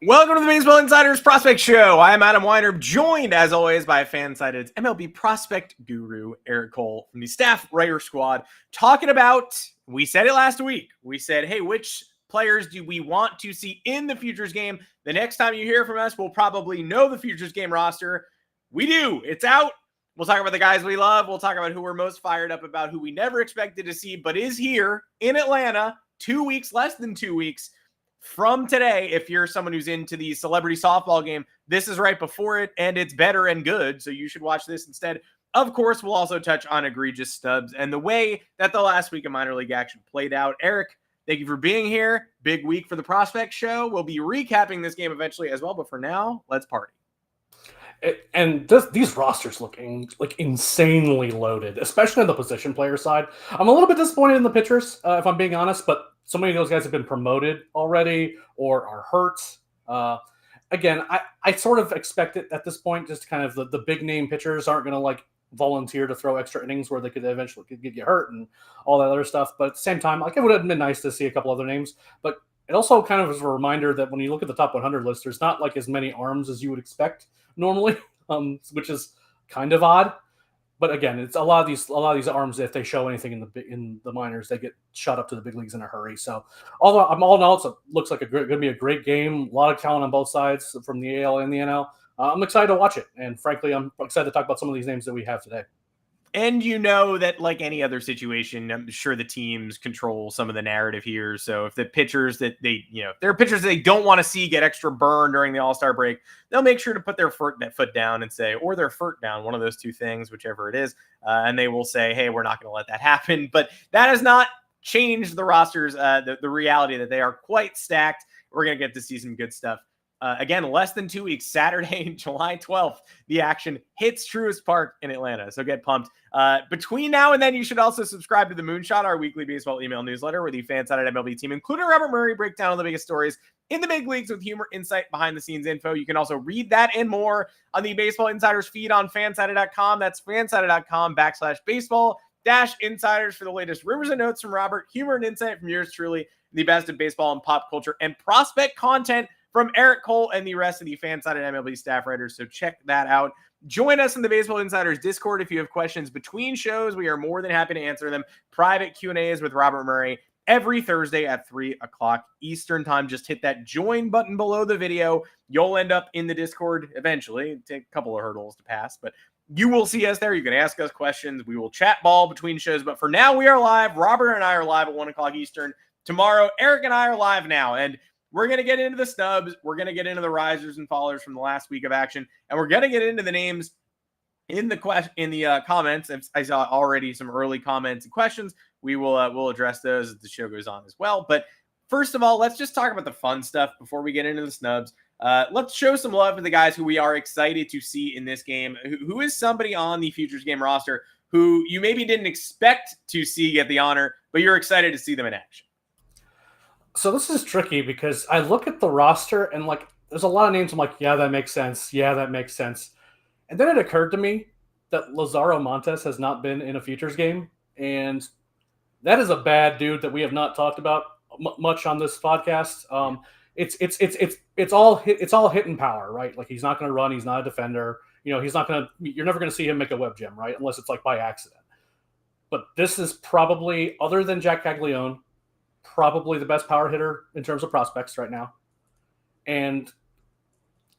Welcome to the Baseball Insiders Prospect Show. I am Adam Weinrib, joined as always by Fansided's MLB prospect guru, Eric Cole, from the staff writer squad, talking about, we said it last week, we said, hey, which players do we want to see in the Futures game? The next time you hear from us, we'll probably know the Futures game roster. We do. It's out. We'll talk about the guys we love. We'll talk about who we're most fired up about, who we never expected to see, but is here in Atlanta 2 weeks, less than 2 weeks from today. If you're someone who's into the celebrity softball game, this is right before it, and it's better and good, so you should watch this instead. Of course, we'll also touch on egregious stubs and the way that the last week of minor league action played out. Eric, thank you for being here. Big week for the Prospect Show. We'll be recapping this game eventually as well, but for now, let's party. These rosters looking like insanely loaded, especially on the position player side. I'm a little bit disappointed in the pitchers, if I'm being honest, but so many of those guys have been promoted already or are hurt. Again, I sort of expect it at this point, just kind of the big name pitchers aren't going to like volunteer to throw extra innings where they could eventually get hurt and all that other stuff. But at the same time, like it would have been nice to see a couple other names. But it also kind of is a reminder that when you look at the top 100 list, there's not like as many arms as you would expect normally, which is kind of odd. But again, it's a lot of these arms. If they show anything in the minors, they get shot up to the big leagues in a hurry. So, all in all, it looks like going to be a great game. A lot of talent on both sides from the AL and the NL. I'm excited to watch it, and frankly, I'm excited to talk about some of these names that we have today. And you know that, like any other situation, I'm sure the teams control some of the narrative here. So if the pitchers that if there are pitchers that they don't want to see get extra burn during the All-Star break, they'll make sure to put their foot down and say, or their foot down, one of those two things, whichever it is. And they will say, hey, we're not going to let that happen. But that has not changed the rosters, the reality that they are quite stacked. We're going to get to see some good stuff. Again, less than 2 weeks, Saturday, July 12th, the action hits Truist Park in Atlanta. So get pumped. Between now and then, you should also subscribe to The Moonshot, our weekly baseball email newsletter, where the Fansided MLB team, including Robert Murray, break down all the biggest stories in the big leagues with humor, insight, behind-the-scenes info. You can also read that and more on the Baseball Insiders feed on fansided.com. That's fansided.com/baseball-insiders for the latest rumors and notes from Robert, humor and insight from yours truly, the best of baseball and pop culture, and prospect content from Eric Cole and the rest of the Fansided MLB staff writers. So check that out. Join us in the Baseball Insiders Discord if you have questions between shows. We are more than happy to answer them. Private Q&As with Robert Murray every Thursday at 3 o'clock Eastern time. Just hit that join button below the video. You'll end up in the Discord eventually. It'll take a couple of hurdles to pass, but you will see us there. You can ask us questions. We will chat ball between shows. But for now, we are live. Robert and I are live at 1 o'clock Eastern. Tomorrow, Eric and I are live now. And we're going to get into the snubs. We're going to get into the risers and fallers from the last week of action. And we're going to get into the names in the comments. I saw already some early comments and questions. We'll address those as the show goes on as well. But first of all, let's just talk about the fun stuff before we get into the snubs. Let's show some love to the guys who we are excited to see in this game. Who is somebody on the Futures game roster who you maybe didn't expect to see get the honor, but you're excited to see them in action? So this is tricky because I look at the roster and like there's a lot of names I'm like, yeah, that makes sense. Yeah, that makes sense. And then it occurred to me that Lazaro Montes has not been in a Futures game. And that is a bad dude that we have not talked about much on this podcast. It's all hitting power, right? Like he's not going to run. He's not a defender. You're never going to see him make a web gem, right? Unless it's like by accident. But this is probably, other than Jack Caglione, probably the best power hitter in terms of prospects right now. And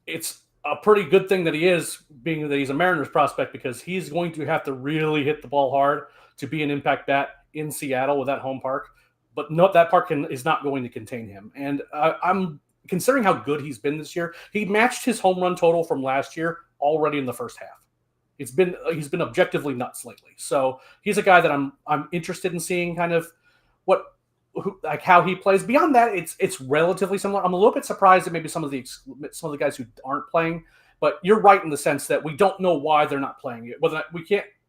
it's a pretty good thing that he is, being that he's a Mariners prospect, because he's going to have to really hit the ball hard to be an impact bat in Seattle with that home park. But no, that park is not going to contain him. And I'm considering how good he's been this year. He matched his home run total from last year already in the first half. He's been objectively nuts lately. So he's a guy that I'm interested in seeing kind of how he plays. Beyond that, it's relatively similar. I'm a little bit surprised at maybe some of the guys who aren't playing, but you're right in the sense that we don't know why they're not playing it.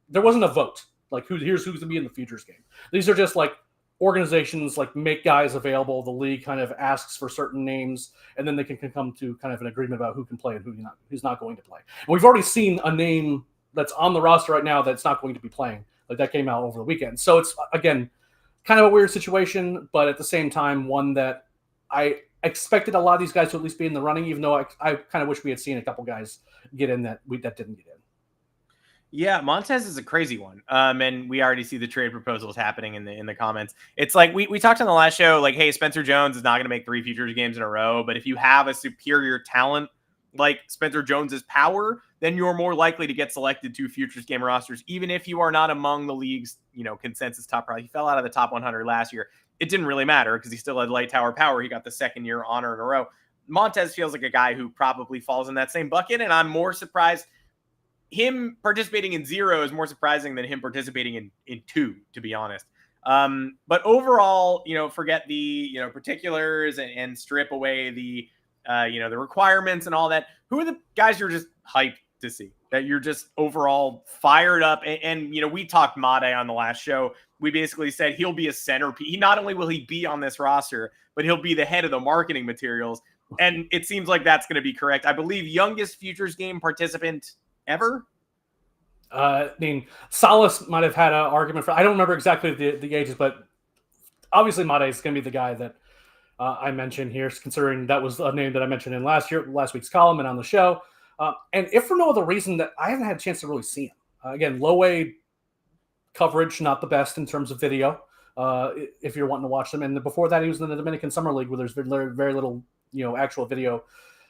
There wasn't a vote like here's who's to be in the Futures game. These are just like organizations like make guys available. The league kind of asks for certain names, and then they can come to kind of an agreement about who can play and who's not going to play. And we've already seen a name that's on the roster right now that's not going to be playing. Like that came out over the weekend. So it's again kind of a weird situation, but at the same time, one that I expected a lot of these guys to at least be in the running, even though I kind of wish we had seen a couple guys get in that didn't get in. Yeah, Montez is a crazy one. And we already see the trade proposals happening in the comments. It's like we talked on the last show, like, hey, Spencer Jones is not going to make 3 futures games in a row. But if you have a superior talent like Spencer Jones's power, then you're more likely to get selected to futures game rosters, even if you are not among the league's, consensus top priority. He fell out of the top 100 last year. It didn't really matter because he still had light tower power. He got the second year honor in a row. Montez feels like a guy who probably falls in that same bucket. And I'm more surprised. Him participating in 0 is more surprising than him participating in 2, to be honest. But overall, forget the, particulars and strip away the, the requirements and all that. Who are the guys you're just hyped to see, that you're just overall fired up? And we talked Made on the last show. We basically said he'll be a centerpiece. Not only will he be on this roster, but he'll be the head of the marketing materials. And it seems like that's going to be correct. I believe youngest futures game participant ever. I mean, Salas might have had an argument for. I don't remember exactly the ages, but obviously Made is going to be the guy that I mentioned here, considering that was a name that I mentioned in last week's column and on the show. And if for no other reason, that I haven't had a chance to really see him. Again, low A coverage, not the best in terms of video. If you're wanting to watch them, and before that, he was in the Dominican Summer League, where there's very little, actual video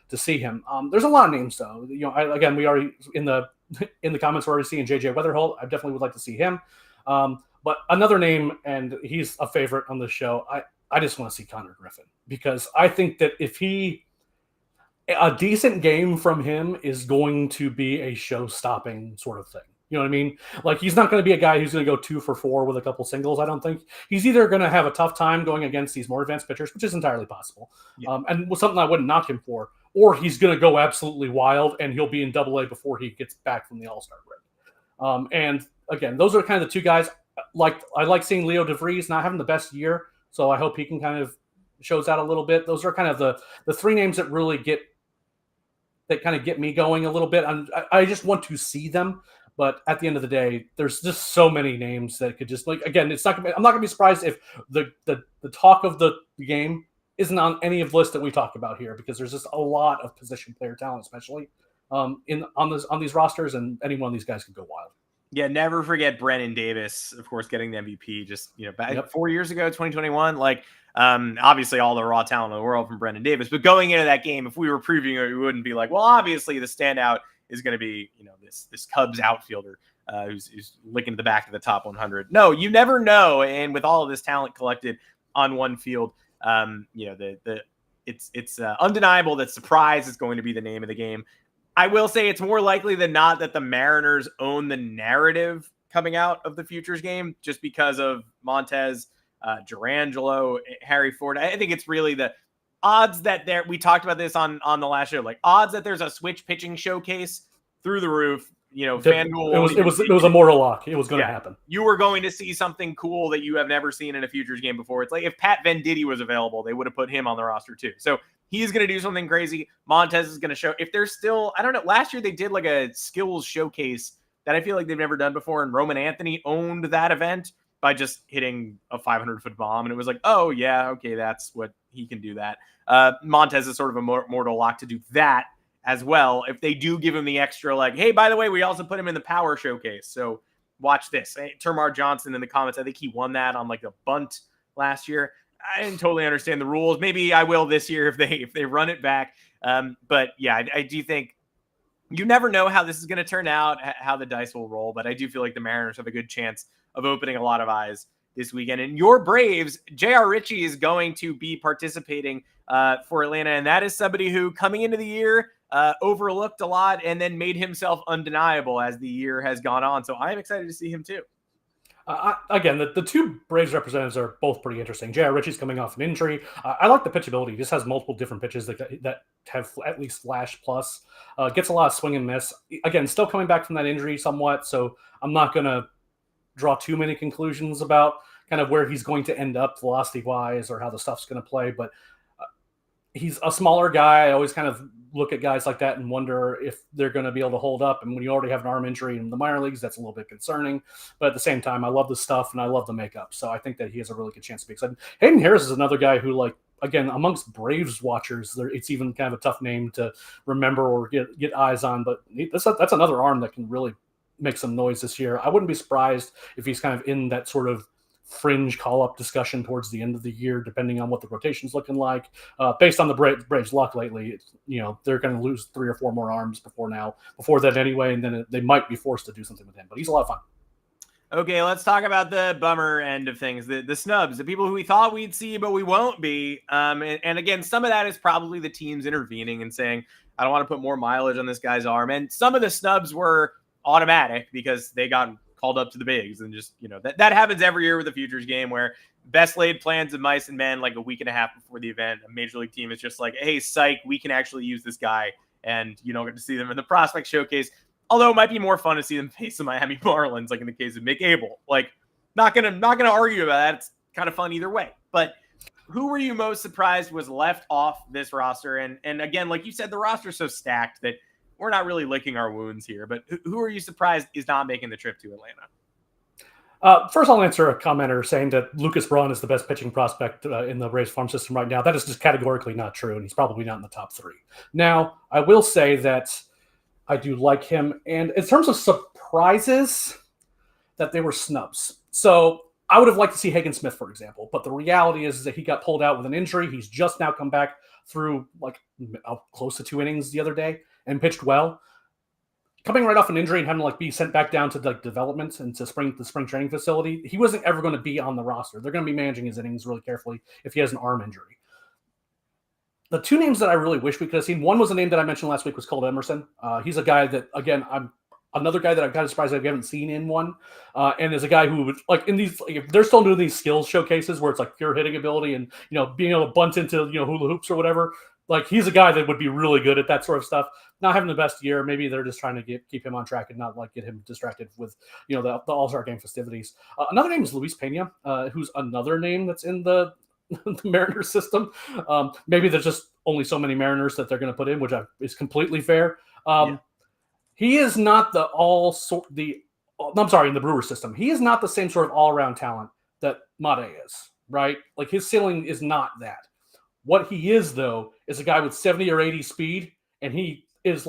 to see him. There's a lot of names though. We already in the comments we're already seeing JJ Weatherholt. I definitely would like to see him. But another name, and he's a favorite on the show. I just want to see Connor Griffin, because I think that a decent game from him is going to be a show-stopping sort of thing. You know what I mean? Like, he's not going to be a guy who's going to go 2 for 4 with a couple singles, I don't think. He's either going to have a tough time going against these more advanced pitchers, which is entirely possible, and was something I wouldn't knock him for, or he's going to go absolutely wild and he'll be in Double-A before he gets back from the All-Star break. And again, those are kind of the 2 guys. I like seeing Leo DeVries not having the best year, so I hope he can kind of shows out a little bit. Those are kind of the 3 names that really get me going a little bit. I just want to see them. But at the end of the day, there's just so many names that could just, like, again, I'm not going to be surprised if the talk of the game isn't on any of the lists that we talk about here, because there's just a lot of position player talent, especially on these rosters, and any one of these guys could go wild. Yeah, never forget Brennan Davis, of course, getting the MVP just, back 4 years ago, 2021. Like, obviously all the raw talent in the world from Brennan Davis, but going into that game, if we were previewing it, we wouldn't be like, well, obviously the standout is going to be, this Cubs outfielder who's licking the back of the top 100. No, you never know. And with all of this talent collected on one field, it's undeniable that surprise is going to be the name of the game. I will say it's more likely than not that the Mariners own the narrative coming out of the futures game, just because of Montez, Durangelo, Harry Ford. I think it's really the odds that we talked about this on the last show, like odds that there's a switch pitching showcase through the roof. FanDuel. It was a mortal lock. It was going to happen. You were going to see something cool that you have never seen in a futures game before. It's like if Pat Venditti was available, they would have put him on the roster too. So he's going to do something crazy. Montez is going to show. If there's still, I don't know. Last year they did like a skills showcase that I feel like they've never done before, and Roman Anthony owned that event by just hitting a 500-foot bomb, and it was like, oh yeah, okay, that's what he can do. That Montez is sort of a mortal lock to do that as well, if they do give him the extra, like, hey, by the way, we also put him in the power showcase, so watch this. Termar Johnson in the comments, I think he won that on like a bunt last year. I didn't totally understand the rules. Maybe I will this year if they run it back. But yeah, I do think you never know how this is going to turn out, how the dice will roll, but I do feel like the Mariners have a good chance of opening a lot of eyes this weekend. And your Braves, J.R. Ritchie is going to be participating for Atlanta, and that is somebody who, coming into the year, overlooked a lot and then made himself undeniable as the year has gone on. So I'm excited to see him too. Again, the 2 Braves representatives are both pretty interesting. J.R. Ritchie's coming off an injury. I like the pitchability. He just has multiple different pitches that have at least flash plus. Gets a lot of swing and miss. Again, still coming back from that injury somewhat, so I'm not going to draw too many conclusions about kind of where he's going to end up velocity-wise or how the stuff's going to play, but he's a smaller guy. I always kind of look at guys like that and wonder if they're going to be able to hold up. And when you already have an arm injury in the minor leagues, that's a little bit concerning. But at the same time, I love the stuff and I love the makeup. So I think that he has a really good chance to be excited. Hayden Harris is another guy who, like, again, amongst Braves watchers, it's even kind of a tough name to remember or get eyes on. But that's another arm that can really make some noise this year. I wouldn't be surprised if he's kind of in that sort of fringe call-up discussion towards the end of the year, depending on what the rotation's looking like. Based on the Braves' luck lately, they're going to lose 3 or 4 more arms before that anyway, and then they might be forced to do something with him. But he's a lot of fun. Okay, let's talk about the bummer end of things, the snubs, the people who we thought we'd see, but we won't be. And again, some of that is probably the teams intervening and saying, I don't want to put more mileage on this guy's arm. And some of the snubs were automatic because they got called up to the bigs, and just, that happens every year with the futures game, where best laid plans of mice and men, like a week and a half before the event, a major league team is just like, hey, psych, we can actually use this guy. And you don't get to see them in the prospect showcase. Although it might be more fun to see them face the Miami Marlins, like in the case of Mick Abel. Like, not gonna argue about that. It's kind of fun either way. But who were you most surprised was left off this roster? And again, like you said, the roster's so stacked that we're not really licking our wounds here. But who are you surprised is not making the trip to Atlanta? First, I'll answer a commenter saying that Lucas Braun is the best pitching prospect in the Braves farm system right now. That is just categorically not true, and he's probably not in the top 3. Now, I will say that I do like him. And in terms of surprises, that they were snubs. So I would have liked to see Hagen Smith, for example. But the reality is that he got pulled out with an injury. He's just now come back through close to 2 innings the other day and pitched well. Coming right off an injury and having to be sent back down to development and to the spring training facility, he wasn't ever going to be on the roster. They're going to be managing his innings really carefully if he has an arm injury. The 2 names that I really wish we could have seen, one was a name that I mentioned last week, was Cole Emerson. He's a guy that, again, another guy that I'm kind of surprised that we haven't seen in one. And is a guy who would, in these, if they're still doing these skills showcases where it's pure hitting ability and, being able to bunt into, hula hoops or whatever, he's a guy that would be really good at that sort of stuff. Not having the best year. Maybe they're just trying to keep him on track and not get him distracted with, the All-Star game festivities. Another name is Luis Pena, who's another name that's in the Mariners system. Maybe there's just only so many Mariners that they're going to put in, which is completely fair. He is not in the Brewers system. He is not the same sort of all-around talent that Mate is, right? His ceiling is not that. What he is, though, is a guy with 70 or 80 speed, and he is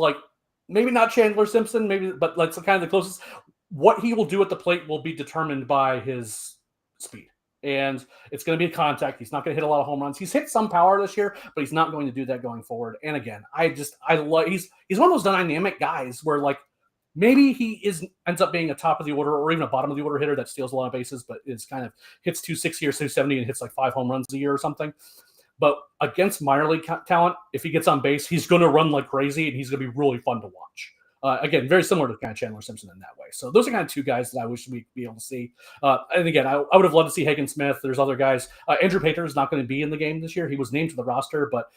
maybe not Chandler Simpson, but kind of the closest. What he will do at the plate will be determined by his speed. And it's going to be a contact. He's not going to hit a lot of home runs. He's hit some power this year, but he's not going to do that going forward. And again, he's one of those dynamic guys where maybe he ends up being a top of the order or even a bottom of the order hitter that steals a lot of bases, but is kind of hits 260 or 270 and hits 5 home runs a year or something. But against minor league talent, if he gets on base, he's going to run like crazy and he's going to be really fun to watch. Again, very similar to kind of Chandler Simpson in that way. So those are kind of 2 guys that I wish we'd be able to see. And again, I would have loved to see Hagen Smith. There's other guys. Andrew Painter is not going to be in the game this year. He was named to the roster, but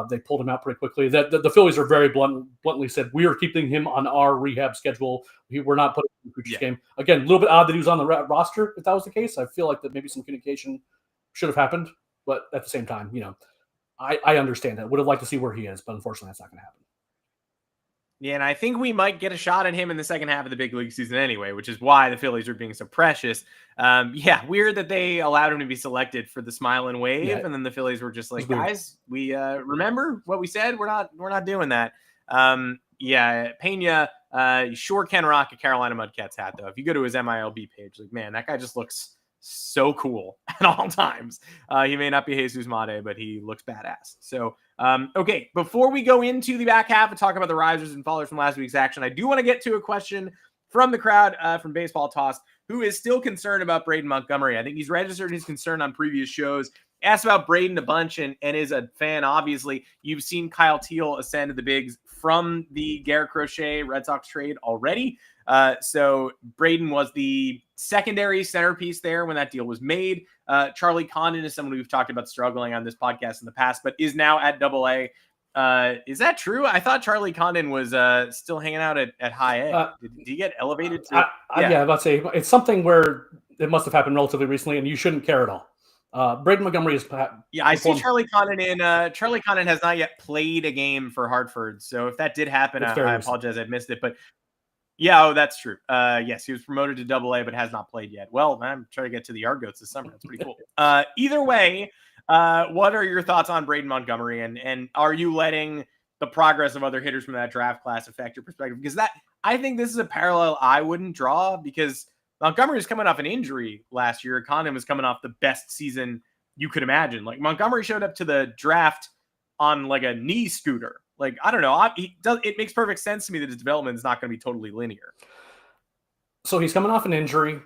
they pulled him out pretty quickly. The Phillies are very bluntly said, we are keeping him on our rehab schedule. We're not putting him in the futures game. Again, a little bit odd that he was on the roster. If that was the case, I feel like that maybe some communication should have happened. But at the same time, I understand that. Would have liked to see where he is, but unfortunately that's not going to happen. Yeah, and I think we might get a shot at him in the second half of the big league season anyway, which is why the Phillies are being so precious. Weird that they allowed him to be selected for the Smile and Wave, and then the Phillies were just like, guys, we remember what we said. We're not doing that. Pena, you sure can rock a Carolina Mudcats hat though. If you go to his MILB page, man, that guy just looks so cool at all times. He may not be Jesus Mate, but he looks badass. So, okay, before we go into the back half and talk about the risers and fallers from last week's action, I do want to get to a question from the crowd from Baseball Toss, who is still concerned about Braden Montgomery. I think he's registered his concern on previous shows. Asked about Braden a bunch and is a fan, obviously. You've seen Kyle Teal ascend to the bigs from the Garrett Crochet Red Sox trade already. So Braden was the secondary centerpiece there when that deal was made. Charlie Condon is someone we've talked about struggling on this podcast in the past, but is now at AA. Is that true? I thought Charlie Condon was still hanging out at high A. Did he get elevated to? I'm about to say it's something where it must have happened relatively recently, and you shouldn't care at all. Braden Montgomery is. I see Charlie Condon in. Charlie Condon has not yet played a game for Hartford, so if that did happen, I apologize, I missed it. But yeah, that's true. Yes, he was promoted to AA, but has not played yet. Well, I'm trying to get to the Yard Goats this summer. That's pretty cool. Either way, What are your thoughts on Braden Montgomery, and are you letting the progress of other hitters from that draft class affect your perspective? Because I think this is a parallel I wouldn't draw, because Montgomery was coming off an injury last year. Condon was coming off the best season you could imagine. Like, Montgomery showed up to the draft on like a knee scooter. Like, I don't know. It makes perfect sense to me that his development is not going to be totally linear. So he's coming off an injury.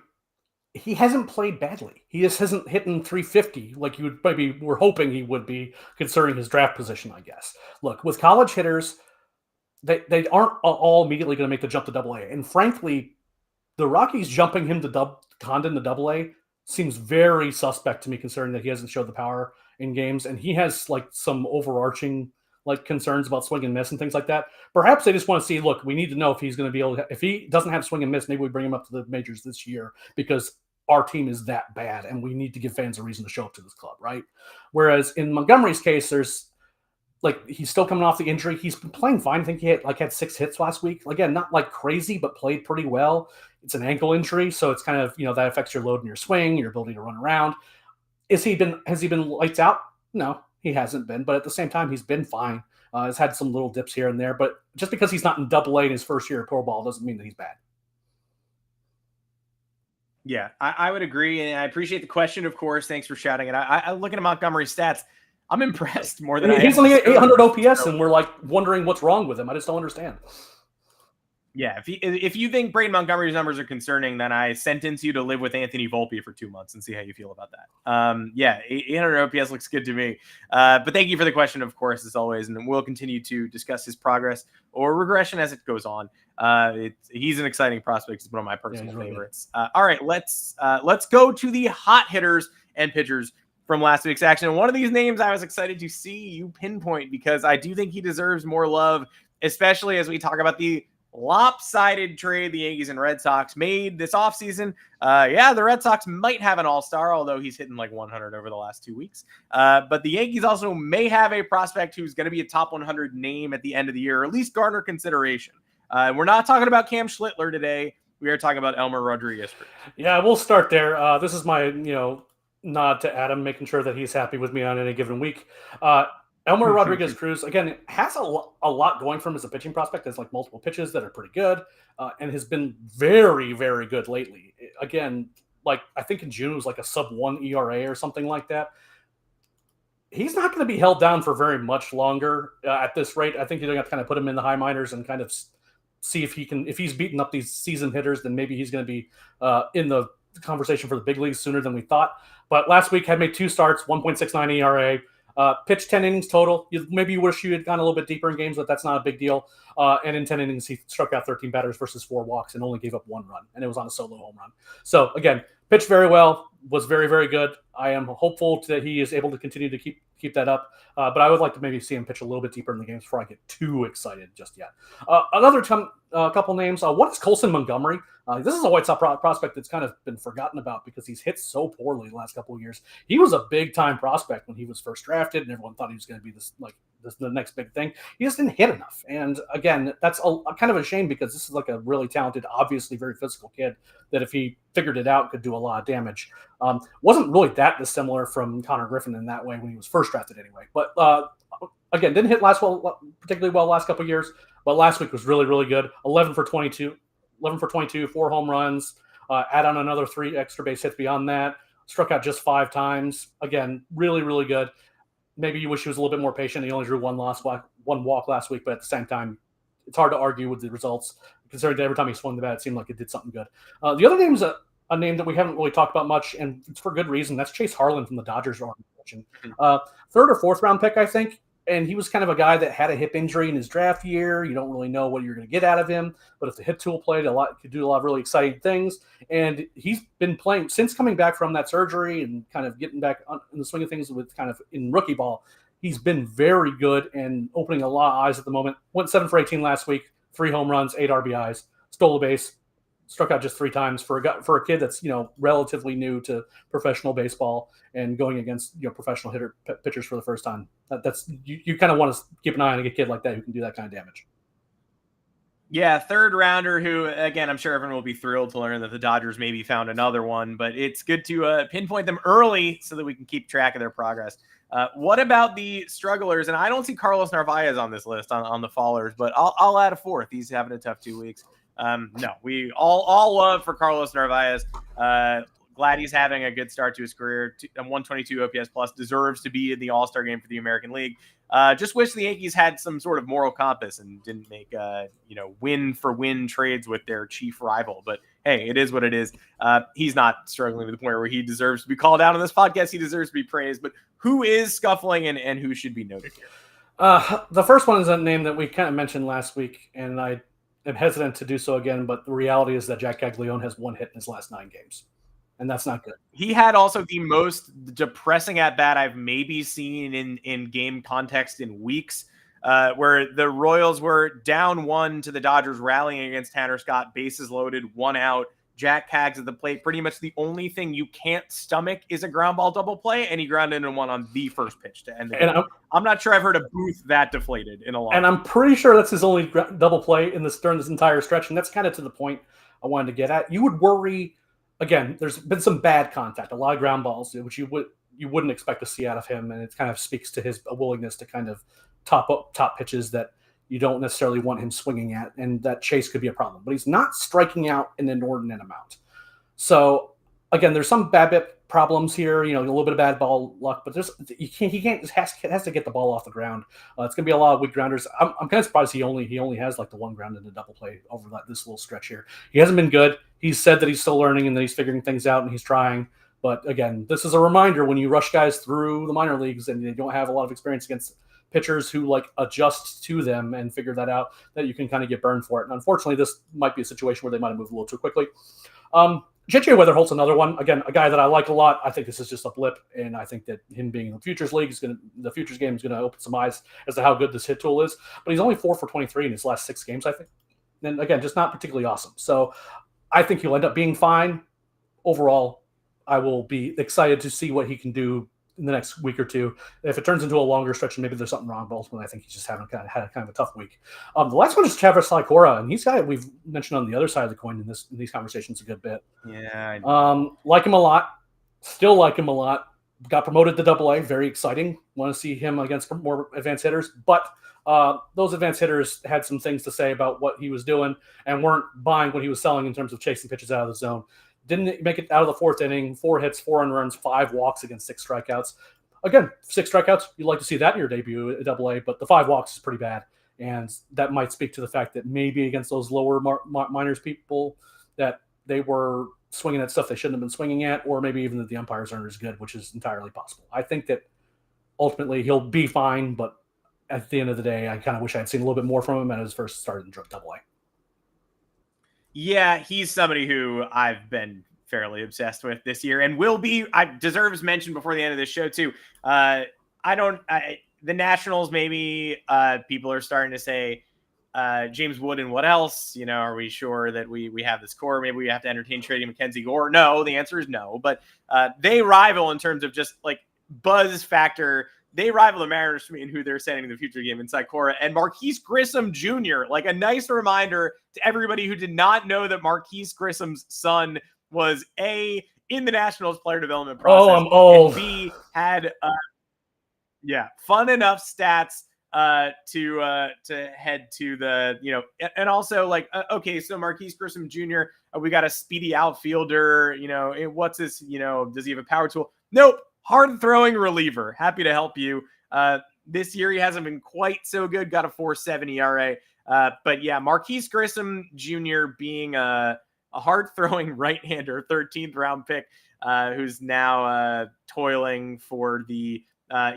He hasn't played badly. He just hasn't hit in 350 like you would maybe were hoping he would be, considering his draft position, I guess. Look, with college hitters, they aren't all immediately going to make the jump to AA. And frankly, the Rockies jumping him to Condon to AA seems very suspect to me, considering that he hasn't showed the power in games, and he has like some overarching like concerns about swing and miss and things like that. Perhaps they just want to see, look, we need to know if he's going to be able to, if he doesn't have swing and miss, maybe we bring him up to the majors this year, because our team is that bad and we need to give fans a reason to show up to this club, right? Whereas in Montgomery's case, there's like, he's still coming off the injury. He's been playing fine. I think he had 6 hits last week. Again, not like crazy, but played pretty well. It's an ankle injury, so it's kind of, that affects your load in your swing, your ability to run around. Has he been lights out? No, he hasn't been, but at the same time, he's been fine. He's had some little dips here and there, but just because he's not in AA in his first year of pro ball doesn't mean that he's bad. Yeah, I would agree, and I appreciate the question, of course. Thanks for shouting it. I looking at Montgomery's stats, I'm impressed more than he's only at 800 OPS, and we're like wondering what's wrong with him. I just don't understand. Yeah, if you think Braden Montgomery's numbers are concerning, then I sentence you to live with Anthony Volpe for 2 months and see how you feel about that. Yeah, 800 OPS looks good to me. But thank you for the question, of course, as always, and we'll continue to discuss his progress or regression as it goes on. He's an exciting prospect. He's one of my personal favorites. All right, let's go to the hot hitters and pitchers from last week's action. And one of these names I was excited to see you pinpoint, because I do think he deserves more love, especially as we talk about the lopsided trade the Yankees and Red Sox made this offseason. The Red Sox might have an all-star, although he's hitting like 100 over the last 2 weeks. But the Yankees also may have a prospect who's going to be a top 100 name at the end of the year, or at least garner consideration. We're not talking about Cam Schlittler today. We are talking about Elmer Rodriguez. Yeah, we'll start there. This is my, nod to Adam, making sure that he's happy with me on any given week. Elmer Rodriguez Cruz, again, has a lot going for him as a pitching prospect. Has like multiple pitches that are pretty good, and has been very, very good lately. Again, like I think in June it was like a sub-1 ERA or something like that. He's not going to be held down for very much longer at this rate. I think you're going to have to kind of put him in the high minors and kind of see if he's beating up these seasoned hitters, then maybe he's going to be in the conversation for the big leagues sooner than we thought. But last week had made 2 starts, 1.69 ERA. Pitched 10 innings total. Maybe you wish you had gone a little bit deeper in games, but that's not a big deal. And in 10 innings, he struck out 13 batters versus 4 walks and only gave up 1 run. And it was on a solo home run. So, again, pitched very well, was very, very good. I am hopeful that he is able to continue to keep that up. But I would like to maybe see him pitch a little bit deeper in the games before I get too excited just yet. Another couple names. What is Colson Montgomery? This is a White Sox prospect that's kind of been forgotten about because he's hit so poorly the last couple of years. He was a big-time prospect when he was first drafted, and everyone thought he was going to be the next big thing. He just didn't hit enough. And, again, that's kind of a shame, because this is like a really talented, obviously very physical kid that if he figured it out could do a lot of damage. Wasn't really that dissimilar from Connor Griffin in that way when he was first drafted anyway. But, again, didn't hit particularly well last couple of years, but last week was really, really good. 11 for 22, 4 home runs, add on another 3 extra base hits beyond that, struck out just 5 times. Again, really, really good. Maybe you wish he was a little bit more patient. He only drew 1 walk last week, but at the same time, it's hard to argue with the results, considering that every time he swung the bat, it seemed like it did something good. The other name is a name that we haven't really talked about much, and it's for good reason. That's Chase Harlan from the Dodgers organization. 3rd or 4th round pick, I think. And he was kind of a guy that had a hip injury in his draft year. You don't really know what you're going to get out of him. But if the hip tool played a lot, could do a lot of really exciting things. And he's been playing since coming back from that surgery and kind of getting back in the swing of things with kind of in rookie ball. He's been very good and opening a lot of eyes at the moment. Went 7 for 18 last week, 3 home runs, 8 RBIs, stole a base, struck out just 3 times for a kid that's, relatively new to professional baseball and going against, professional pitchers for the first time. That's you kind of want to keep an eye on a kid like that who can do that kind of damage. Yeah, third rounder who, again, I'm sure everyone will be thrilled to learn that the Dodgers maybe found another one, but it's good to pinpoint them early so that we can keep track of their progress. What about the strugglers? And I don't see Carlos Narvaez on this list on the fallers, but I'll add a fourth. He's having a tough 2 weeks. No, we all love for Carlos Narvaez. Glad he's having a good start to his career. 122 OPS plus, deserves to be in the All-Star game for the American League. Just wish the Yankees had some sort of moral compass and didn't make win for win trades with their chief rival. But hey, it is what it is. He's not struggling to the point where he deserves to be called out on this podcast. He deserves to be praised. But who is scuffling and who should be noted here? The first one is a name that we kind of mentioned last week, and I am hesitant to do so again. But the reality is that Jack Caglione has 1 hit in his last 9 games. And that's not good. He had also the most depressing at bat I've maybe seen in game context in weeks, where the Royals were down 1 to the Dodgers, rallying against Tanner Scott, bases loaded, 1 out. Jack Cags at the plate. Pretty much the only thing you can't stomach is a ground ball double play, and he grounded in 1 on the first pitch to end the game. I'm not sure I've heard a Booth that deflated in a long time. And I'm pretty sure that's his only double play during this entire stretch, and that's kind of to the point I wanted to get at. You would worry. Again, there's been some bad contact, a lot of ground balls, which you wouldn't expect to see out of him, and it kind of speaks to his willingness to kind of top pitches that you don't necessarily want him swinging at, and that chase could be a problem. But he's not striking out an inordinate amount. So again, there's some BABIP problems here, a little bit of bad ball luck, but he has to get the ball off the ground. It's going to be a lot of weak grounders. I'm kind of surprised he only has like the 1 ground in the double play over this little stretch here. He hasn't been good. He's said that he's still learning and that he's figuring things out and he's trying. But again, this is a reminder when you rush guys through the minor leagues and they don't have a lot of experience against pitchers who adjust to them and figure that out, that you can kind of get burned for it. And unfortunately, this might be a situation where they might have moved a little too quickly. JJ Weatherholt's another one. Again, a guy that I like a lot. I think this is just a blip, and I think that him being in the Futures League the Futures game is going to open some eyes as to how good this hit tool is. But he's only 4 for 23 in his last 6 games, I think. And again, just not particularly awesome. So I think he'll end up being fine. Overall, I will be excited to see what he can do in the next week or two. If it turns into a longer stretch, maybe there's something wrong, but ultimately I think he's just had kind of a tough week. The last one is Travis Slicora, and he's got we've mentioned on the other side of the coin in these conversations a good bit. Yeah. Like him a lot. Still like him a lot. Got promoted to AA. Very exciting. Want to see him against more advanced hitters. But those advanced hitters had some things to say about what he was doing and weren't buying what he was selling in terms of chasing pitches out of the zone. Didn't make it out of the 4th inning. 4 hits, 4 runs, 5 walks against 6 strikeouts. Again, 6 strikeouts, you'd like to see that in your debut at AA, but the 5 walks is pretty bad. And that might speak to the fact that maybe against those lower minors people that they were swinging at stuff they shouldn't have been swinging at, or maybe even that the umpires aren't as good, which is entirely possible. I think that ultimately he'll be fine, but at the end of the day, I kind of wish I had seen a little bit more from him at his first start in AA. Yeah, he's somebody who I've been fairly obsessed with this year and will be. I deserves mention before the end of this show too. The Nationals, maybe people are starting to say James Wood and what else? Are we sure that we have this core? Maybe we have to entertain trading Mackenzie Gore. No, the answer is no. But they rival in terms of just like buzz factor. They rival the Mariners for me in who they're sending in the future game inside Cora and Marquise Grissom Jr. Like a nice reminder to everybody who did not know that Marquise Grissom's son was A, in the Nationals player development process. Oh, I'm old. And B, had fun enough stats to head to the, and also okay, so Marquise Grissom Jr., we got a speedy outfielder, what's this, does he have a power tool? Nope. Hard throwing reliever. Happy to help you. This year he hasn't been quite so good. Got a 4.7 ERA. But yeah, Marquise Grissom Jr. being a hard throwing right-hander, 13th round pick, who's now toiling for the.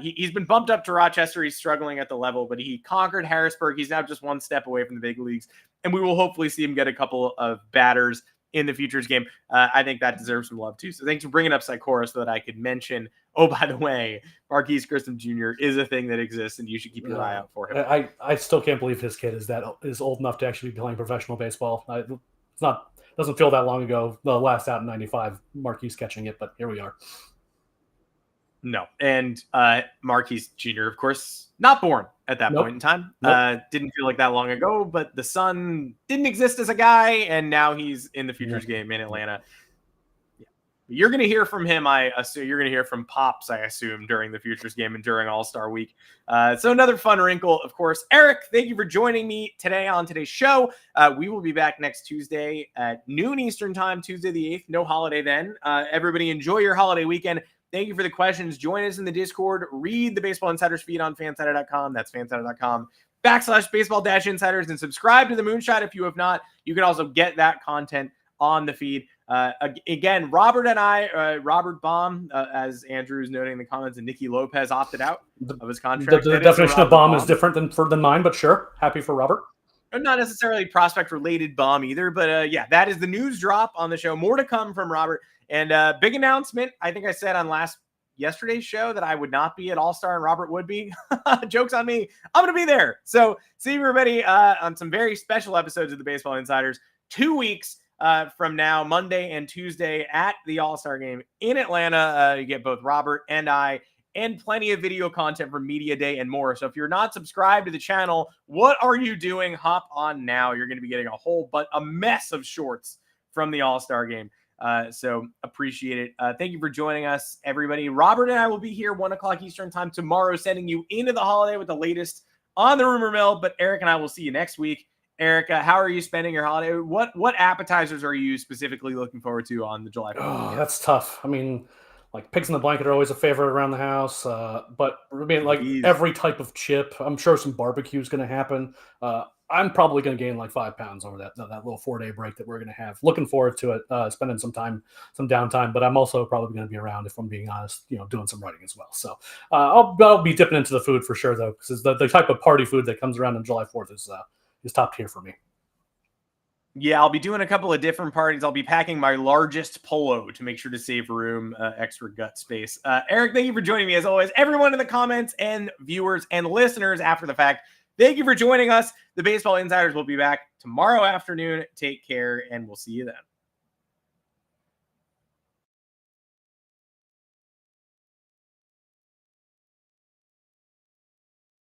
He's been bumped up to Rochester. He's struggling at the level, but he conquered Harrisburg. He's now just 1 step away from the big leagues, and we will hopefully see him get a couple of batters in the Futures game. I think that deserves some love too. So thanks for bringing up Sykora so that I could mention, oh, by the way, Marquise Grissom Jr. is a thing that exists and you should keep your eye out for him. I still can't believe his kid is old enough to actually be playing professional baseball. Doesn't feel that long ago. The last out in 95, Marquise catching it, but here we are. No. And Marquise Jr., of course, not born at that point in time. Didn't feel like that long ago, but the son didn't exist as a guy, and now he's in the Futures game in Atlanta. You're going to hear from him, I assume. You're going to hear from Pops, I assume, during the Futures game and during All-Star Week. So another fun wrinkle, of course. Eric, thank you for joining me today on today's show. We will be back next Tuesday at noon Eastern time, Tuesday the 8th. No holiday then. Everybody enjoy your holiday weekend. Thank you for the questions. Join us in the Discord. Read the Baseball Insiders feed on fansided.com. That's fansided.com/baseball-insiders, and subscribe to the Moonshot if you have not. You can also get that content on the feed. Again, Robert and I, Robert Baum, as Andrew is noting in the comments, and Nicky Lopez opted out of his contract. The definition of Baum is different than mine, but sure. Happy for Robert. Not necessarily prospect-related Baum either, but yeah, that is the news drop on the show. More to come from Robert. And big announcement. I think I said on yesterday's show that I would not be at All-Star and Robert would be. Joke's on me. I'm going to be there. So see everybody on some very special episodes of the Baseball Insiders 2 weeks from now, Monday and Tuesday at the All-Star game in Atlanta. You get both Robert and I, and plenty of video content from Media Day and more. So if you're not subscribed to the channel, what are you doing? Hop on now. You're going to be getting a mess of shorts from the All-Star game. So appreciate it. Thank you for joining us, everybody. Robert and I will be here 1:00 Eastern time tomorrow, sending you into the holiday with the latest on the rumor mill. But Eric and I will see you next week. Eric, how are you spending your holiday? What appetizers are you specifically looking forward to on the July 4th? Oh, that's tough. I mean, like pigs in the blanket are always a favorite around the house. But I mean, like every type of chip. I'm sure some barbecue is going to happen. I'm probably going to gain like 5 pounds over that little 4-day break that we're going to have. Looking forward to it, spending some downtime, but I'm also probably going to be around, if I'm being honest, doing some writing as well. So I'll be dipping into the food for sure, though, because the type of party food that comes around on July 4th is top tier for me. Yeah, I'll be doing a couple of different parties. I'll be packing my largest polo to make sure to save room, extra gut space. Eric, thank you for joining me as always. Everyone in the comments and viewers and listeners after the fact, thank you for joining us. The Baseball Insiders will be back tomorrow afternoon. Take care, and we'll see you then.